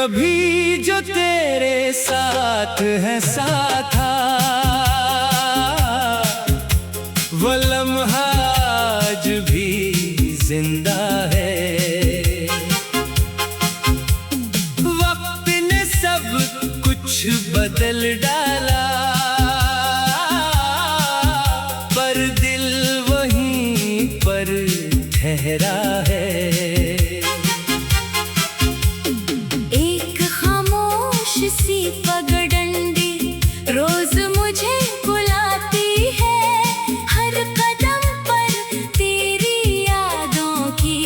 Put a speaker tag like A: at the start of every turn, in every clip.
A: कभी जो तेरे साथ है साथा, वो लम्हा आज भी जिंदा है। वक्त ने सब कुछ बदल डाला, पर दिल वहीं पर ठहरा है।
B: सी पगडंडी रोज मुझे बुलाती है, हर कदम पर तेरी यादों की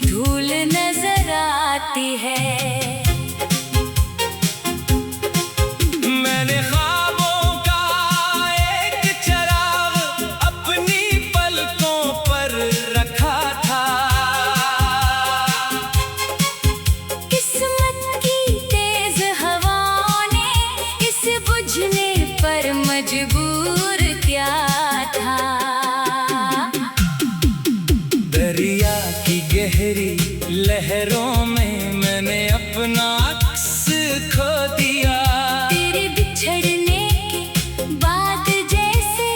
B: धूल नजर आती है।
A: मैंने ख्वाबों का एक चिराग अपनी पलकों पर रखा था,
B: पर मजबूर क्या था।
A: दरिया की गहरी लहरों में मैंने अपना अक्स खो दिया।
B: तेरे बिछड़ने के बाद जैसे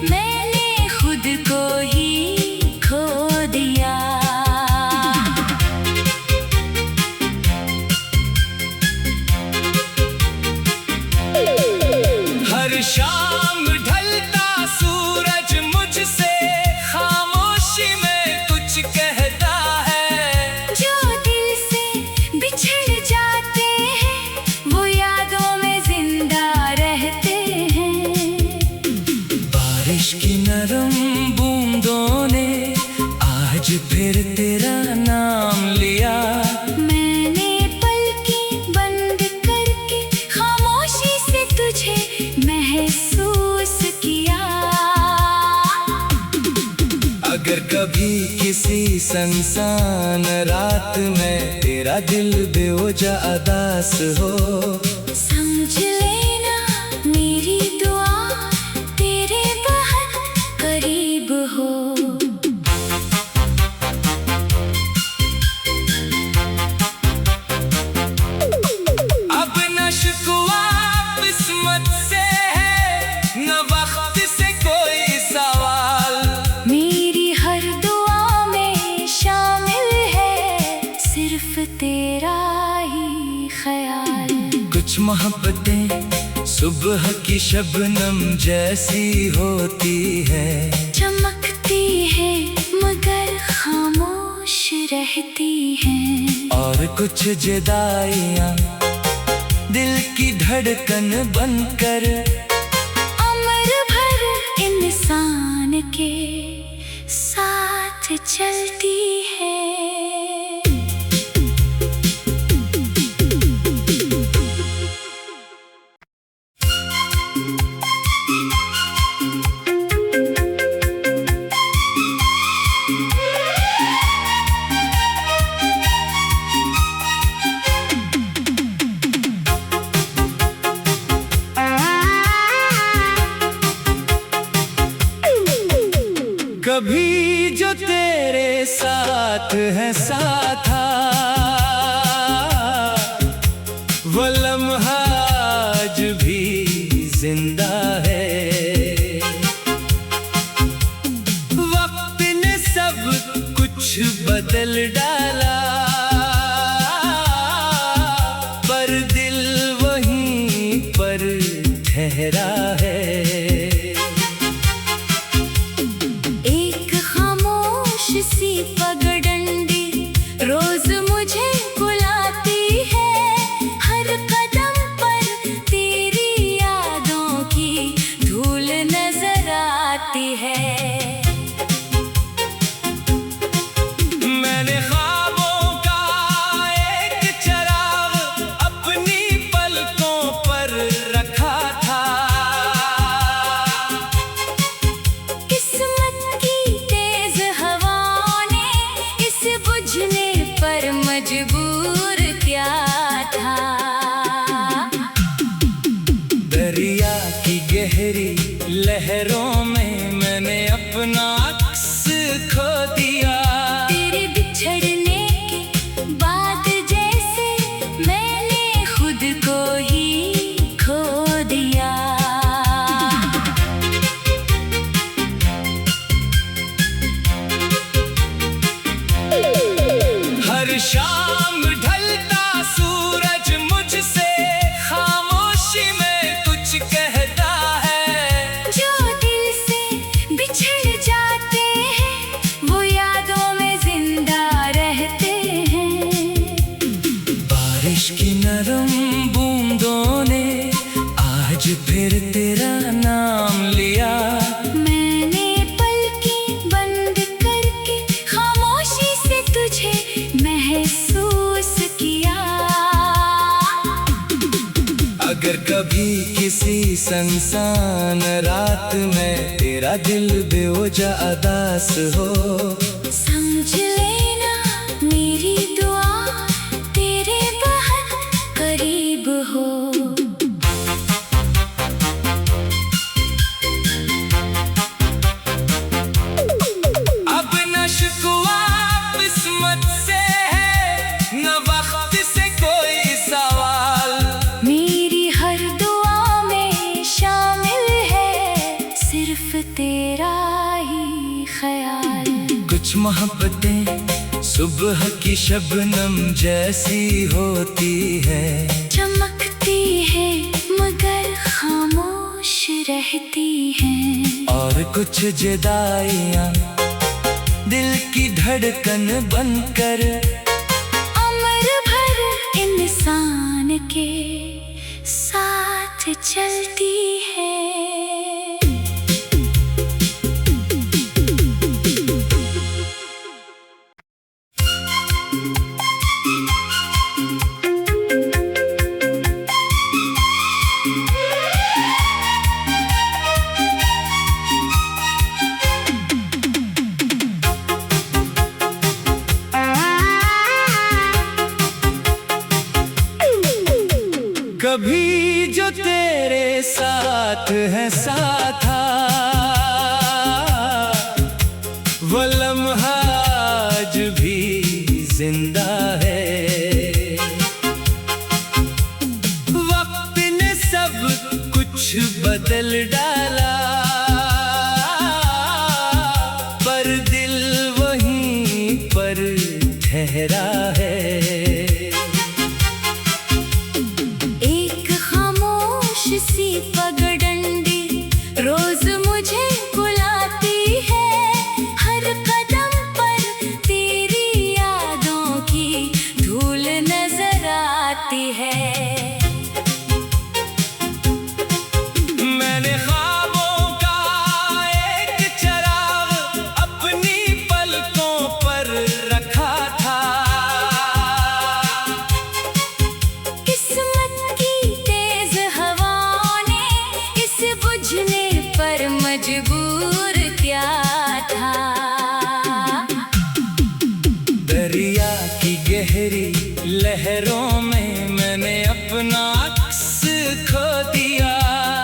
B: मैंने खुद को ही खो दिया।
A: हर शाम ढलता सूरज मुझसे खामोशी में कुछ कहता है।
B: जो दिल से बिछड़ जाते हैं वो यादों में जिंदा रहते हैं।
A: बारिश की नरम बूंदों ने आज फिर तेरा नाम लिया।
B: मैंने पलकें बंद करके खामोशी से तुझे महसूस किया।
A: अगर कभी किसी सुनसान रात में तेरा दिल बेवजह उदास हो,
B: समझ लेना मेरी दुआ तेरे बहुत करीब हो।
A: अब न शिकवा किस्मत से है, न वक्त से कोई सवाल।
B: मेरी हर दुआ में शामिल है सिर्फ तेरा ही ख्याल।
A: कुछ मोहब्बतें सुबह की शबनम जैसी होती है,
B: चमकती है मगर खामोश रहती हैं।
A: और कुछ जुदाइयां दिल की धड़कन बनकर
B: उम्र भर इंसान के साथ चलती है।
A: कभी जो तेरे साथ है साथा, वो लम्हा आज भी जिंदा है। वक्त ने सब कुछ बदल डाला, पर दिल वहीं पर ठहरा है।
B: सी पगडंडी रोज मुझे बुलाती है, हर कदम पर तेरी यादों की धूल नजर आती है।
A: मैंने ख्वाबों का एक चिराग अपनी पलकों पर रखा था,
B: पर मजबूर क्या था।
A: दरिया की गहरी लहरों में मैंने अपना अक्स खो दिया।
B: तेरे बिछड़ने के बाद जैसे मैंने
A: हर शाम ढलता सूरज मुझसे खामोशी में कुछ कहता है।
B: जो दिल से बिछड़ जाते हैं वो यादों में जिंदा रहते हैं।
A: बारिश की नरम बूंदों ने आज फिर तेरा नाम लिया।
B: मैंने पलकें बंद करके खामोशी से तुझे महसूस किया।
A: अगर कभी किसी सुनसान रात में तेरा दिल बेवजह उदास हो,
B: समझ लेना मेरी दुआ तेरे बहुत करीब हो।
A: अब न शिकवा किस्मत से है न वक्त से कोई सवाल।
B: मेरी हर दुआ में शामिल है सिर्फ तेरा ही ख्याल।
A: कुछ मोहब्बतें सुबह की शबनम जैसी होती है,
B: चमकती है मगर खामोश रहती हैं।
A: और कुछ जुदाइयां दिल की धड़कन बनकर
B: उम्र भर इंसान के साथ चलती है।
A: कभी जो तेरे साथ है साथा, वो लम्हा आज भी जिंदा है। वक्त ने सब कुछ बदल डाला पर दिल वहीं पर ठहरा है।
B: सी पगडंडी रोज मुझे बुलाती है। हर कदम पर तेरी यादों की धूल नजर आती है।
A: मैंने ख्वाबों का एक चराग अपनी पलकों पर रखा था।
B: किस्मत की तेज हवाओं ने इस बुझने पर मजबूर किया था।
A: दरिया की गहरी लहरों में मैंने अपना अक्स खो दिया।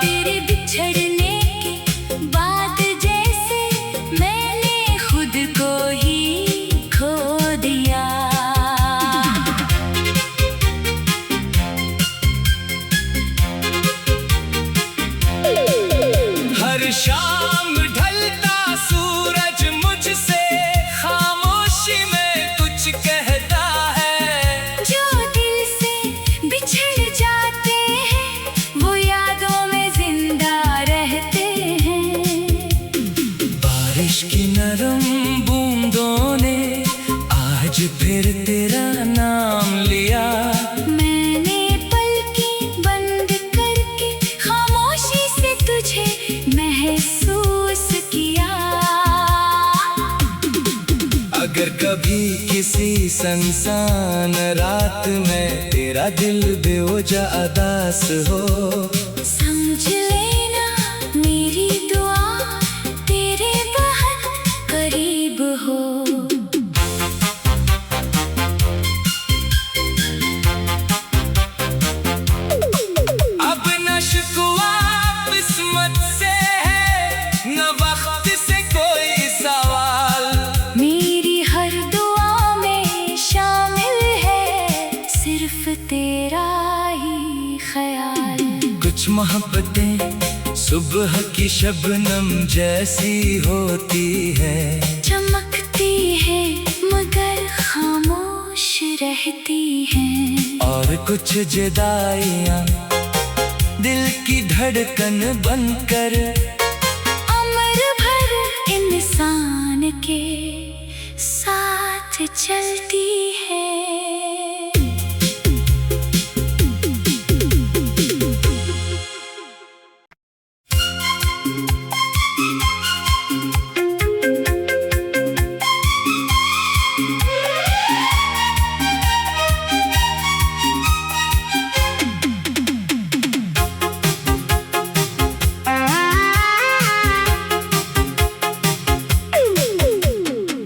B: तेरे बिछड़ने के बाद जैसे मैंने खुद को ही खो दिया।
A: हर शाम ढलता सूरज मुझसे खामोशी में कुछ कहता है।
B: जो दिल से बिछड़ जाते हैं वो यादों में जिंदा रहते हैं।
A: बारिश की नरम बूंदों ने आज फिर तेरा नाम लिया।
B: मैंने पलकें बंद करके खामोशी से तुझे महसूस किया।
A: अगर कभी किसी सुनसान रात में तेरा दिल बेवजह उदास हो,
B: समझ लेना मेरी दुआ तेरे बहुत करीब हो।
A: अब न शिकवा किस्मत से है न वक्त से कोई सवाल।
B: मेरी हर दुआ में शामिल है सिर्फ तेरा ही ख्याल।
A: कुछ मोहब्बतें सुबह की शबनम जैसी होती है,
B: चमकती है मगर खामोश रहती हैं।
A: और कुछ जुदाइयां दिल की धड़कन बनकर
B: उम्र भर इंसान के साथ चलती है।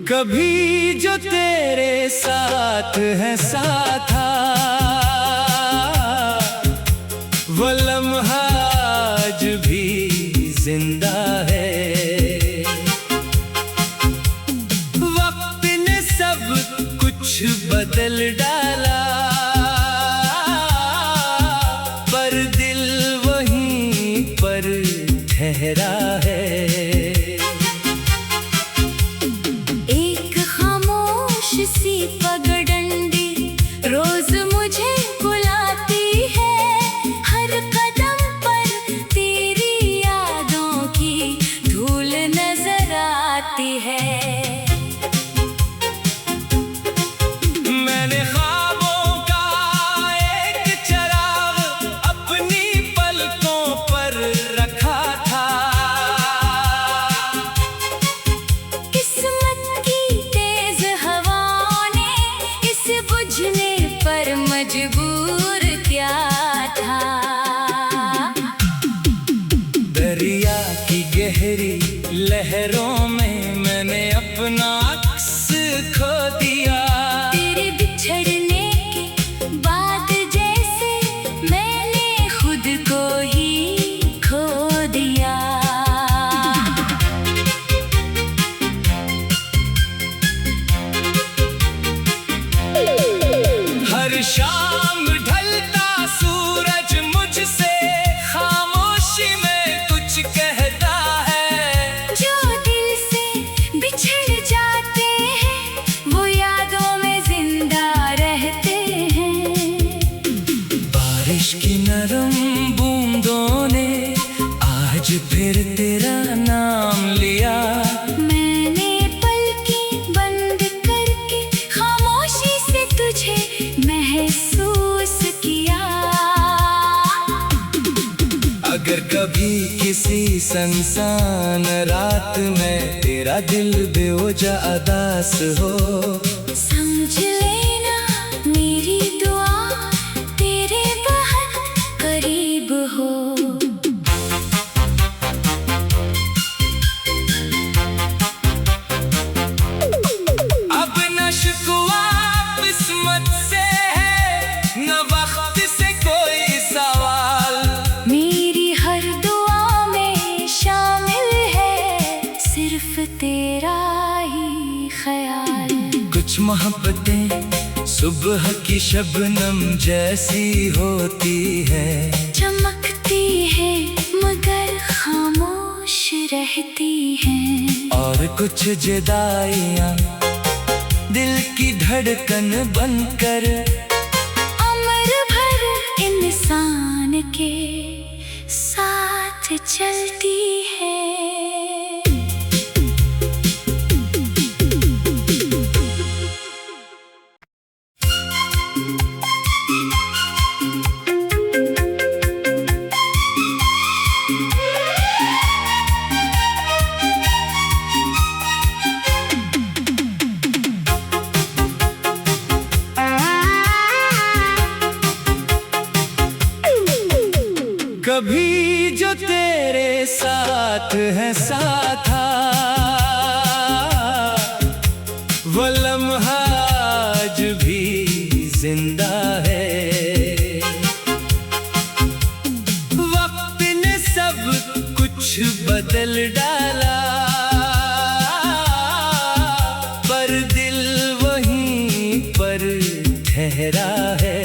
A: कभी जो तेरे साथ है साथा, वो लम्हा आज भी जिंदा है। वक्त ने सब कुछ बदल डाला, पर दिल वहीं पर ठहरा है।
B: सी पगडंडी रोज मुझे बुलाती है, हर कदम पर तेरी यादों की धूल नजर आती है।
A: मैंने ख्वाबों का एक चिराग अपनी पलकों पर रखा था,
B: किस्मत की तेज हवा पर मजबूर क्या था।
A: दरिया की गहरी लहरों में मैंने अपना अक्स खो दिया।
B: तेरे बिछड़ने के बाद जैसे मैंने खुद को ही खो दिया।
A: हर शाम ढलता सूरज मुझसे खामोशी में कुछ कहता है।
B: जो दिल से बिछड़ जाते हैं वो यादों में जिंदा रहते हैं।
A: बारिश की नरम बूंदों ने आज फिर तेरा नाम लिया।
B: मैंने पलकें बंद करके खामोशी से तुझे महसूस किया।
A: अगर कभी किसी सुनसान रात में तेरा दिल बेवजह उदास हो,
B: समझ लेना मेरी दुआ तेरे बहुत करीब हो।
A: अब न शिकवा किस्मत से है, न वक्त से कोई सवाल।
B: मेरी हर दुआ में शामिल है सिर्फ तेरा ही ख्याल।
A: कुछ मोहब्बतें सुबह की शबनम जैसी होती है,
B: चमकती है मगर खामोश रहती हैं।
A: और कुछ जुदाइयां दिल की धड़कन बनकर
B: उम्र भर इंसान के साथ चलती है।
A: कभी जो तेरे साथ है साथा, वो लम्हा आज भी जिंदा है। वक्त ने सब कुछ बदल डाला, पर दिल वहीं पर ठहरा है।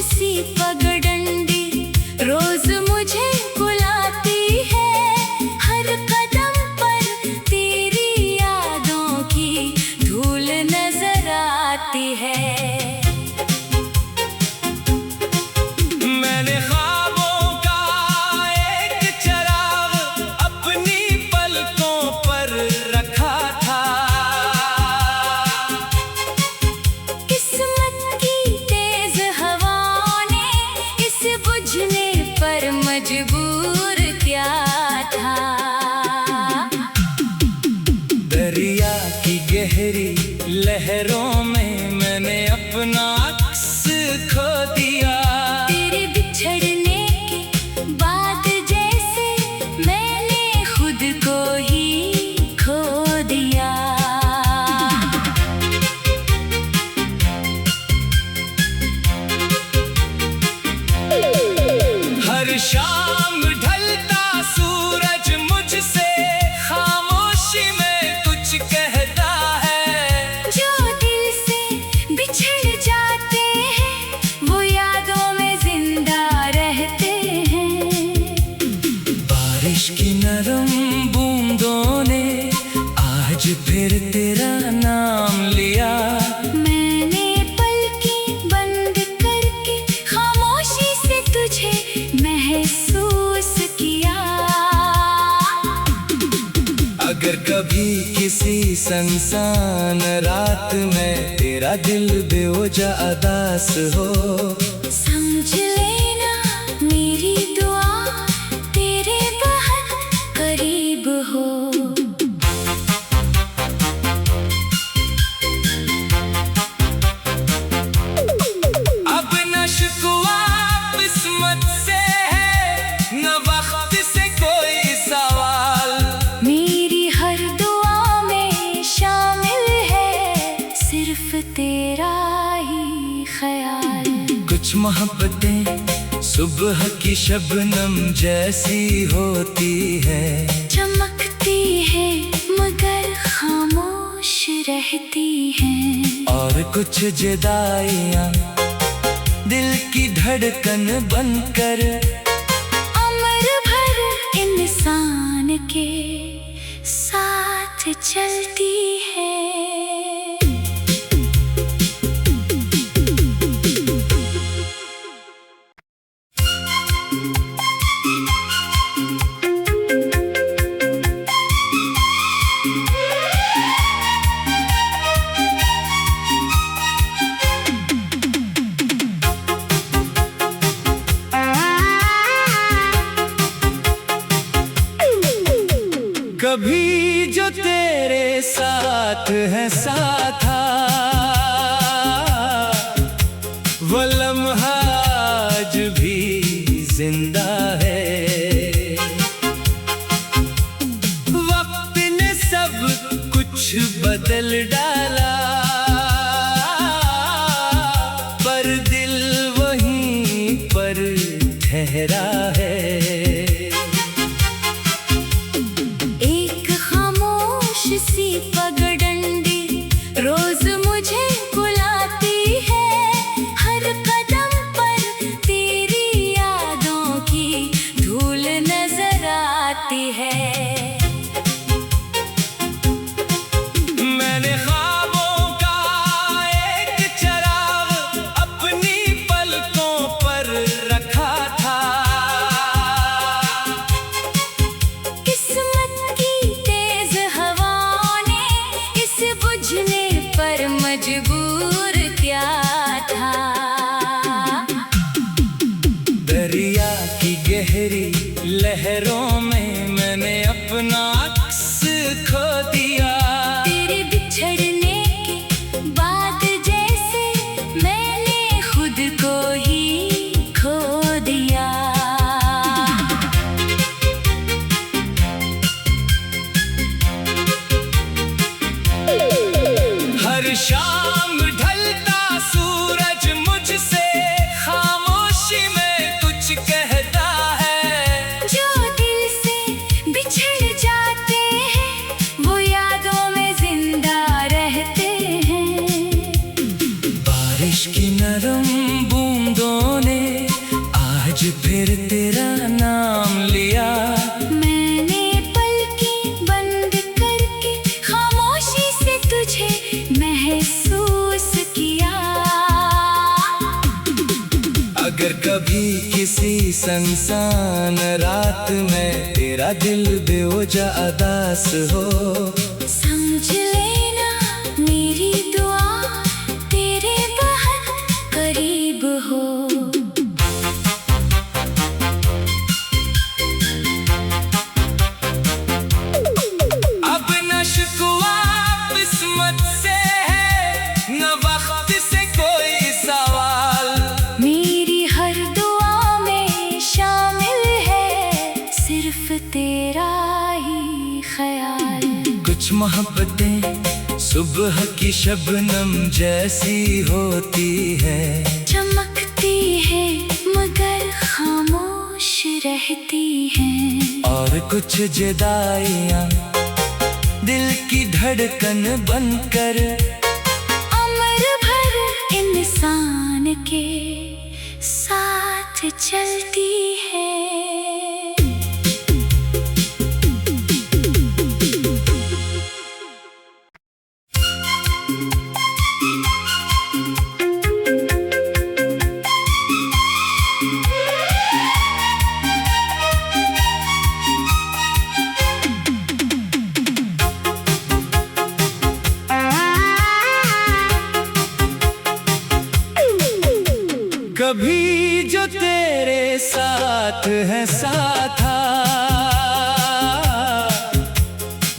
B: सी पगडंडी रोज मुझे बुलाती है, हर कदम पर तेरी याद
A: बूंदों ने आज फिर तेरा नाम लिया।
B: मैंने पलकें बंद करके खामोशी से तुझे महसूस किया।
A: अगर कभी किसी सुनसान रात में तेरा दिल बेवजह उदास हो,
B: समझ लेना मेरी दुआ तेरे बहुत करीब हो।
A: अब न शिकवा किस्मत से है, न वक्त से कोई सवाल।
B: मेरी हर दुआ में शामिल है सिर्फ तेरा ही ख्याल।
A: कुछ मोहब्बतें सुबह की शबनम जैसी होती है,
B: चमकती है मगर खामोश रहती हैं।
A: और कुछ जुदाइयां दिल की धड़कन बनकर
B: उम्र भर इंसान के साथ चलती है।
A: कभी जो तेरे साथ है साथा, वो लम्हा आज भी जिंदा है। वक्त ने सब कुछ बदल डाला, पर दिल वहीं पर ठहरा है।
B: सी पगडंडी रोज मुझे बुलाती है, हर कदम पर तेरी यादों की धूल नजर आती है।
A: मैंने ख्वाबों का एक चराग अपनी पलकों पर रखा था,
B: किस्मत की तेज हवाओं ने इस बुझने पर मजबूर किया था।
A: दरिया की गहरी लहरों में मैंने अपना अक्स खो दिया।
B: तेरे बिछड़ने के बाद जैसे मैंने खुद को ही खो दिया।
A: हर शाम ढलता सूरज मुझसे खामोशी में कुछ कहता है।
B: जो दिल से बिछड़ जाते हैं वो यादों में जिंदा रहते हैं।
A: बारिश की नरम बूंदों ने आज फिर तेरा नाम लिया।
B: मैंने पलकें बंद करके खामोशी से तुझे महसूस किया।
A: अगर कभी किसी सुनसान रात में तेरा दिल बेवजह उदास हो,
B: समझ लेना मेरी दुआ तेरे बहुत करीब हो।
A: अब न शिकवा किस्मत से है, न वक्त से कोई सवाल।
B: मेरी हर दुआ में शामिल है सिर्फ तेरा ही ख्याल।
A: कुछ मोहब्बतें सुबह की शबनम जैसी होती है,
B: चमकती है मगर खामोश रहती हैं।
A: और कुछ जुदाइयां दिल की धड़कन बनकर
B: उम्र भर इंसान के साथ चलती है।
A: साथ है साथा,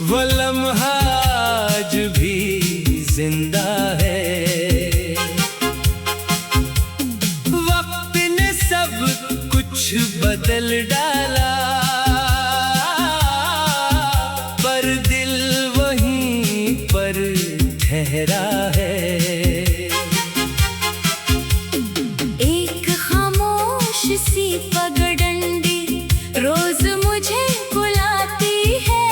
A: वो लम्हा आज भी जिंदा है। वक्त ने सब कुछ बदल डाला, पर दिल वहीं पर ठहरा है।
B: एक खामोश सी पगडंडी रोज मुझे बुलाती है,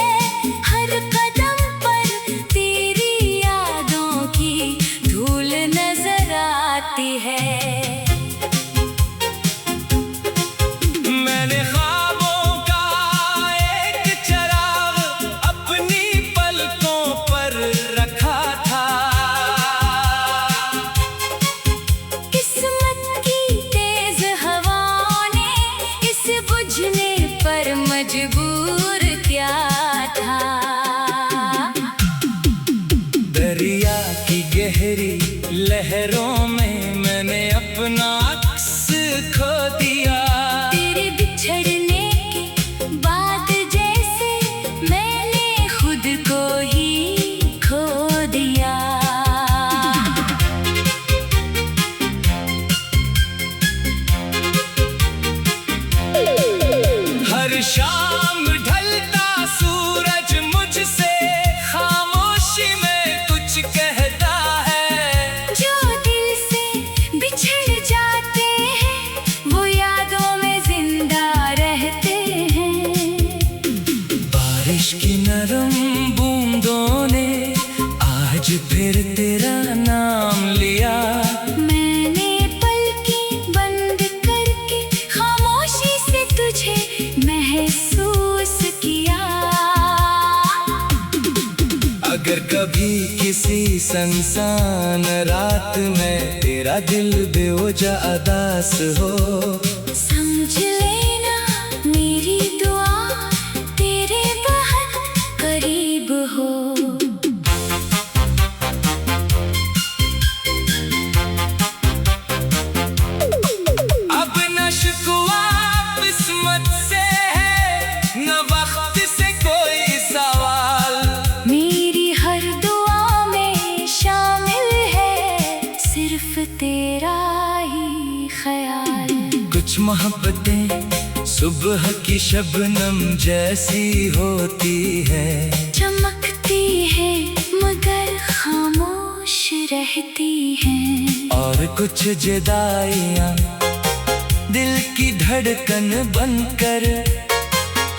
B: हर कदम पर तेरी यादों की धूल नजर आती है।
A: मैंने ख्वाबों का एक चिराग अपनी पलकों पर रखा था,
B: किस्मत की तेज हवाओं ने इस बुझने पर मजबूर किया था।
A: दरिया की गहरी लहरों में मैंने अपना अक्स खो दिया।
B: तेरे बिछड़ने के बाद जैसे मैंने खुद को ही खो दिया।
A: हर शाम ढलता सूरज मुझसे खामोशी में कुछ कहता है।
B: जो दिल से बिछड़ जाते हैं वो यादों में जिंदा रहते हैं।
A: बारिश की नरम बूंदों ने आज फिर तेरा नाम लिया।
B: मैंने पलकें बंद करके खामोशी से तुझे महसूस किया।
A: अगर कभी किसी सुनसान रात में तेरा दिल बेवजह उदास हो,
B: समझ लेना मेरी दुआ तेरे बहुत करीब हो।
A: अब न शिकवा किस्मत से है, न वक्त से कोई सवाल।
B: मेरी हर दुआ में शामिल है सिर्फ तेरा ही ख्याल।
A: कुछ मोहब्बतें सुबह की शबनम जैसी होती है,
B: चमकती है मगर खामोश रहती हैं।
A: और कुछ जुदाइयां दिल की धड़कन बनकर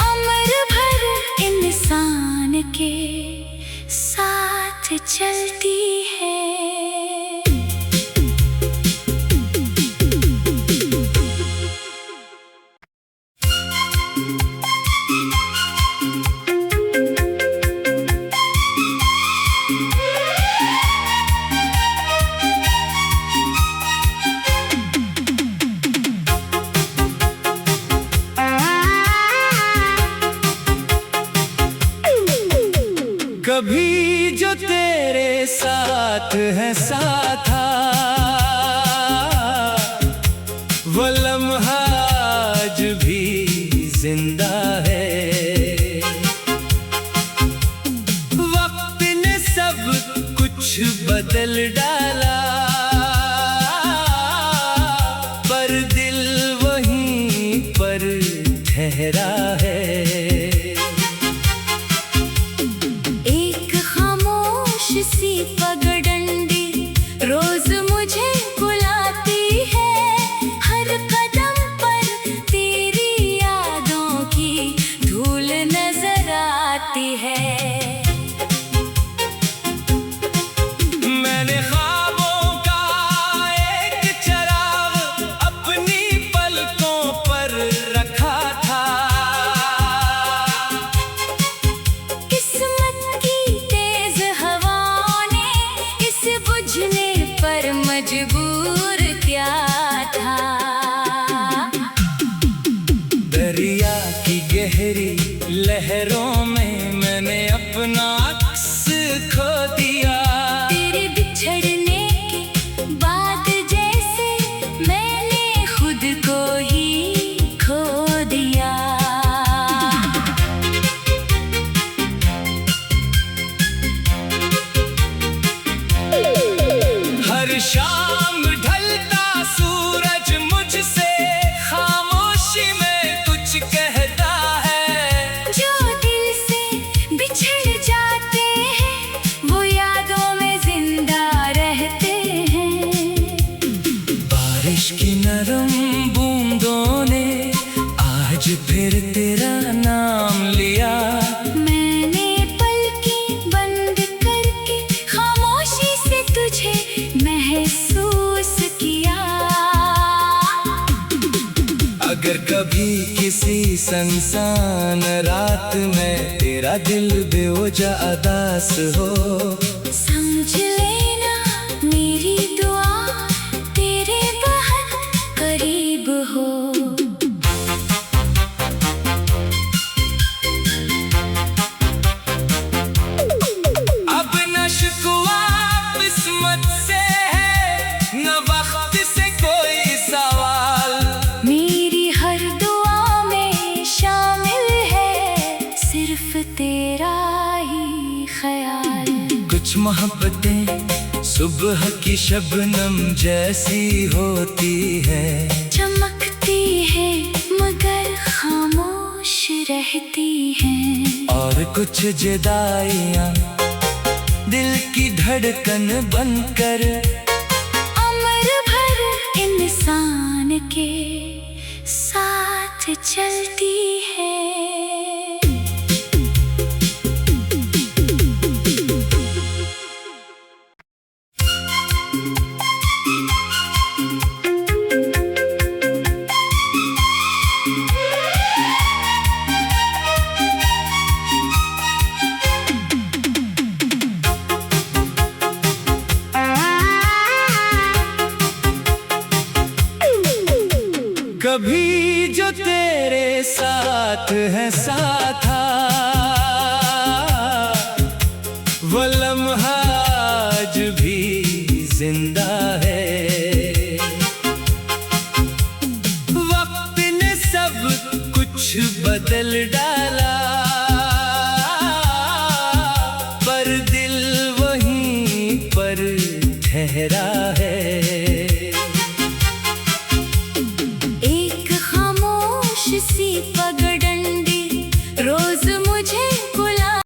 B: अमर भर इंसान के साथ चलती है।
A: कभी जो तेरे साथ है साथा, वो लम्हा आज भी जिंदा है। वक्त ने सब कुछ बदल डाला, पर दिल वहीं पर ठहरा है।
B: एक खामोश सी पगडंडी रोज मुझे बुलाती है, हर कदम पर तेरी यादों की धूल नजर आती है।
A: मैंने ख्वाबों का एक चिराग अपनी पलकों पर रखा था,
B: किस्मत की तेज हवाओं ने इस बुझने पर मजबूर किया था।
A: दरिया की गहरी लहरों में मैंने अपना अक्स खो दिया।
B: तेरे बिछड़ने के बाद जैसे मैंने खुद को ही खो
A: शाम ढलता सूरज मुझसे खामोशी में कुछ कहता है।
B: जो दिल से बिछड़ जाते हैं वो यादों में जिंदा रहते हैं।
A: बारिश की नरम बूंदों ने आज फिर तेरा नाम लिया।
B: मैंने पलकें बंद करके खामोशी से तुझे महसूस किया।
A: अगर कभी किसी सुनसान रात में तेरा दिल बेवजह उदास हो,
B: समझ लेना मेरी दुआ तेरे बहुत करीब हो।
A: अब न शिकवा किस्मत से है, न वक्त से कोई सवाल।
B: मेरी हर दुआ में शामिल है सिर्फ तेरा ही ख्याल।
A: कुछ मोहब्बतें सुबह की शबनम जैसी होती है,
B: चमकती है मगर खामोश रहती है।
A: और कुछ जुदाइयां दिल की धड़कन बनकर
B: अमर भर इंसान के साथ चलती है।
A: कभी जो तेरे साथ है साथ